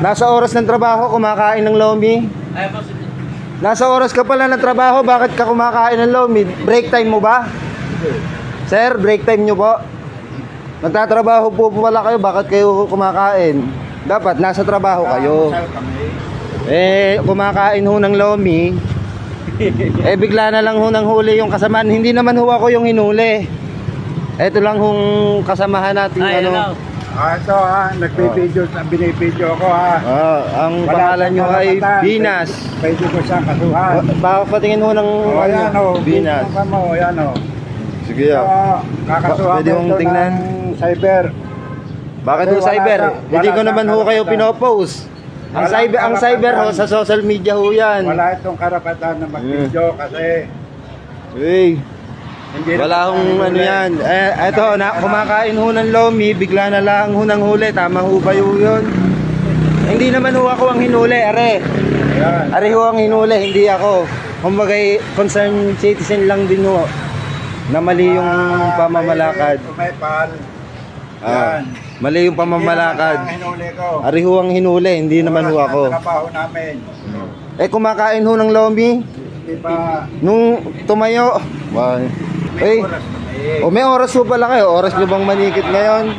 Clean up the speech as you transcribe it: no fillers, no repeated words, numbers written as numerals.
Nasa oras ng trabaho, kumakain ng lomi. Ay, boss. Nasa oras ka pala ng trabaho, bakit ka kumakain ng lomi? Break time mo ba? Sir, break time nyo po. Nagtatrabaho po pala kayo, bakit kayo kumakain? Dapat nasa trabaho kayo. Kumakain ho ng lomi. Bigla na lang ho nang huli yung kasamaan. Hindi naman ho ako yung hinuli. Ito lang hong kasamahan natin. Ay, ano. Ito nagbibideo, binibideo ako Ang pangalan nyo ay Binas. Pwede ko siyang kasuhan. Patingin ho ng Ayan Binas. Ayan Sige. kakasuhan Pwede mong tingnan. Cyber. Bakit ho cyber? Hindi ko naman ho kayo pinopost. Ang cyber ho sa social media ho yan. Wala itong karapatan na mag-video kasi Wala hong ano yan. Eto, kumakain ho ng lomi, bigla na lang ho nang huli. Tama ho ba yun? Hindi naman ho ako ang hinuli, are. Ayan. Are ho ang hinuli, hindi ako. Kumbaga, concerned citizen lang din ho. Na mali yung pamamalakad. Umepal. Mali yung pamamalakad. Ang hinuli ko. Are ho ang hinuli, hindi naman ho ako. Trabaho namin. Kumakain ho ng lomi. Di ba? Nung tumayo. May oras ho pala kayo. Oras nyo bang manikit ngayon?